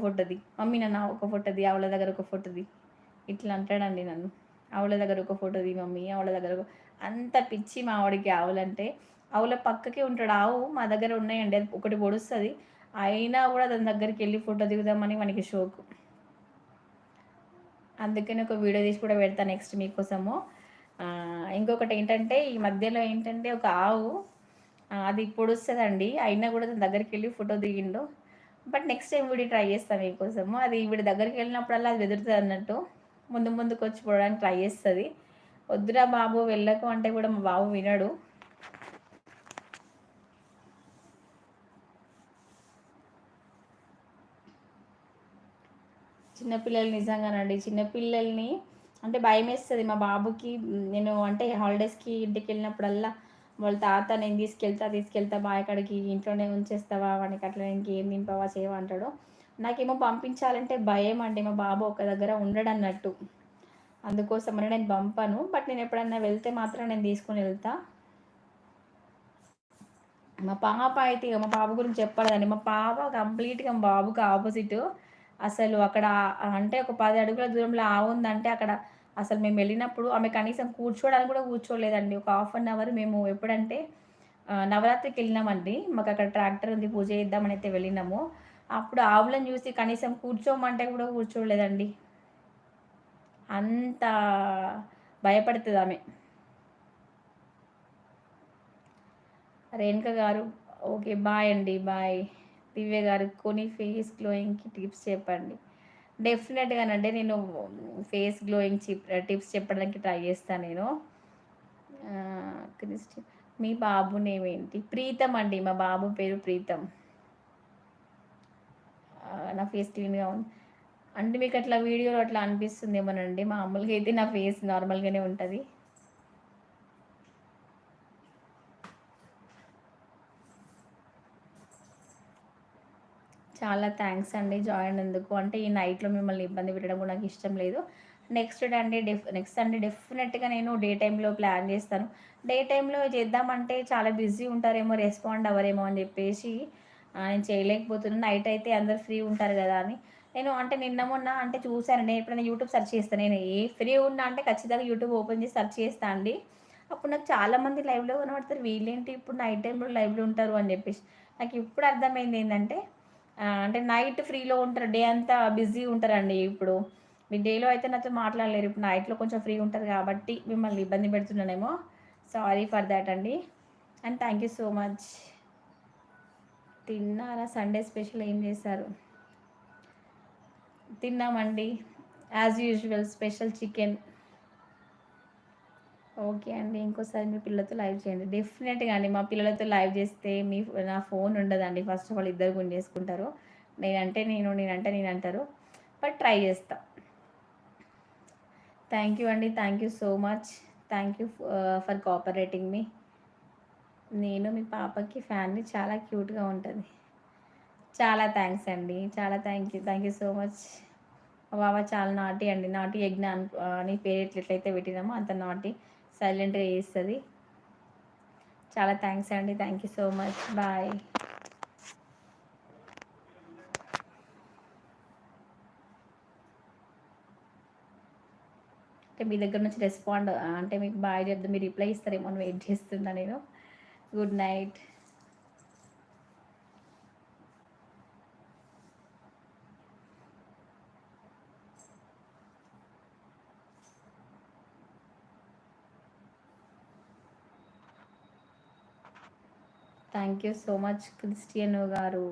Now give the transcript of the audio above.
ఫోటోది mummy నన్ను ఒక ఫోటోది ఆవుల దగ్గర ఒక ఫోటోది ఇట్లా అంటాడండి నన్ను. ఆవుల దగ్గర ఒక ఫోటోది మమ్మీ ఆవుల దగ్గర అంత పిచ్చి మా ఆవిడకి ఆవులంటే. ఆవుల పక్కకే ఉంటాడు ఆవు మా దగ్గర ఉన్నాయండి, అది ఒకటి పొడుస్తుంది. అయినా కూడా దాని దగ్గరికి వెళ్ళి ఫోటో దిగుదామని మనకి షోకు. అందుకని ఒక వీడియో తీసి కూడా పెడతాను నెక్స్ట్ మీకోసము. ఇంకొకటి ఏంటంటే ఈ మధ్యలో ఏంటంటే ఒక ఆవు అది పొడుస్తుందండి, అయినా కూడా దాని దగ్గరికి వెళ్ళి ఫోటో దిగిండు. But next time video try చేస్తాను మీకోసము. అది వీడి దగ్గరికి వెళ్ళినప్పుడల్లా అది బెదురుతుంది అన్నట్టు, ముందుకు వచ్చి పోవడానికి ట్రై చేస్తుంది. వద్దురా బాబు వెళ్ళకు అంటే కూడా మా బాబు వినడు. చిన్నపిల్లలు నిజంగానండి, చిన్నపిల్లల్ని అంటే భయం వేస్తుంది మా బాబుకి. నేను అంటే హాలిడేస్కి ఇంటికి వెళ్ళినప్పుడల్లా వాళ్ళ తాత నేను తీసుకెళ్తా బాయ్ కాడికి, ఇంట్లోనే ఉంచేస్తావా వానికి, అట్లా ఇంకేం నింపావా చేయవా అంటాడు. నాకేమో పంపించాలంటే భయం అండి, మా బాబు ఒక దగ్గర ఉండడు అన్నట్టు. అందుకోసమని నేను పంపను. బట్ నేను ఎప్పుడన్నా వెళ్తే మాత్రం నేను తీసుకుని వెళ్తా. మా పాప అయితే మా పాప గురించి చెప్పలేదండి, మా పాప కంప్లీట్గా మా బాబుకి ఆపోజిట్. అసలు అక్కడ అంటే ఒక 10 అడుగుల దూరంలో ఉందంటే అక్కడ అసలు మేము వెళ్ళినప్పుడు ఆమె కనీసం కూర్చోవడానికి కూడా కూర్చోలేదండి. ఒక హాఫ్ అన్ అవర్ మేము ఎప్పుడంటే నవరాత్రికి వెళ్ళినామండి, మాకు అక్కడ ట్రాక్టర్ ఉంది పూజ చేద్దామని అయితే వెళ్ళినాము. అప్పుడు ఆవులను చూసి కనీసం కూర్చోమంటే కూడా కూర్చోలేదండి, అంత భయపడుతుంది ఆమె. రేణుక గారు ఓకే బాయ్ అండి, బాయ్. దివ్య గారు కొన్ని ఫేస్ గ్లోయింగ్కి టిప్స్ చెప్పండి. డెఫినెట్గానండి నేను ఫేస్ గ్లోయింగ్ టిప్స్ చెప్పడానికి ట్రై చేస్తాను నేను. క్రిస్టి మీ బాబు నేమ్ ఏంటి? ప్రీతం అండి, మా బాబు పేరు ప్రీతం. నా ఫేస్ క్లీన్గా ఉంది అంటే మీకు అట్లా వీడియోలో అట్లా అనిపిస్తుందేమోనండి, మామూలుగా అయితే నా ఫేస్ నార్మల్గానే ఉంటుంది. చాలా థ్యాంక్స్ అండి జాయిన్ ఎందుకు అంటే ఈ నైట్లో మిమ్మల్ని ఇబ్బంది పెట్టడం కూడా నాకు ఇష్టం లేదు. నెక్స్ట్ సండే డెఫినెట్గా నేను డే టైంలో ప్లాన్ చేస్తాను. డే టైంలో చేద్దామంటే చాలా బిజీ ఉంటారేమో, రెస్పాండ్ అవ్వరేమో అని చెప్పేసి నేను చేయలేకపోతున్నాను. నైట్ అయితే అందరు ఫ్రీ ఉంటారు కదా అని నేను అంటే నిన్న మొన్న అంటే చూశాను. నేను ఎప్పుడైనా యూట్యూబ్ సెర్చ్ చేస్తాను, నేను ఏ ఫ్రీ ఉన్నా అంటే ఖచ్చితంగా యూట్యూబ్ ఓపెన్ చేసి సెర్చ్ చేస్తాను అండి. అప్పుడు నాకు చాలామంది లైవ్లో కనబడతారు, వీళ్ళేంటి ఇప్పుడు నైట్ టైంలో లైవ్లో ఉంటారు అని చెప్పేసి. నాకు ఇప్పుడు అర్థమైంది ఏంటంటే అంటే నైట్ ఫ్రీలో ఉంటారు, డే అంతా బిజీ ఉంటారండి. ఇప్పుడు మీ డేలో అయితే నాతో మాట్లాడలేరు, ఇప్పుడు నైట్లో కొంచెం ఫ్రీ ఉంటుంది కాబట్టి మిమ్మల్ని ఇబ్బంది పెడుతున్నానేమో. సారీ ఫర్ దాట్ అండి, and thank you so much. తిన్నారా? సండే స్పెషల్ ఏం చేశారు? తిన్నామండి, as usual special chicken. Okay అండి, ఇంకోసారి మీ పిల్లలతో లైవ్ చేయండి. డెఫినెట్గా అండి, మా పిల్లలతో లైవ్ చేస్తే నా ఫోన్ ఉండదండి. ఫస్ట్ ఆఫ్ ఆల్ ఇద్దరు గుంజేసుకుంటారు, నేనంటే నేను అంటారు. బట్ ట్రై చేస్తా. థ్యాంక్ యూ అండి, thank you so much. Thank you for cooperating మీ. నేను మీ పాపకి ఫ్యాన్ని, చాలా క్యూట్గా ఉంటుంది. చాలా థ్యాంక్స్ అండి, చాలా థ్యాంక్ యూ సో మచ్. మా బాబా చాలా నాటి అండి, నాటి యజ్ఞ అని పేరు ఎట్లయితే పెట్టినామో అంత నాటి, సైలెంట్గా చేస్తుంది. చాలా థ్యాంక్స్ అండి, thank you so much, bye. అంటే మీ దగ్గర నుంచి రెస్పాండ్ అంటే మీకు బాయ్ చెప్తే మీరు రిప్లై ఇస్తారేమో అని వెయిట్ చేస్తున్నా నేను. Good night. Thank you so much Christian గారు.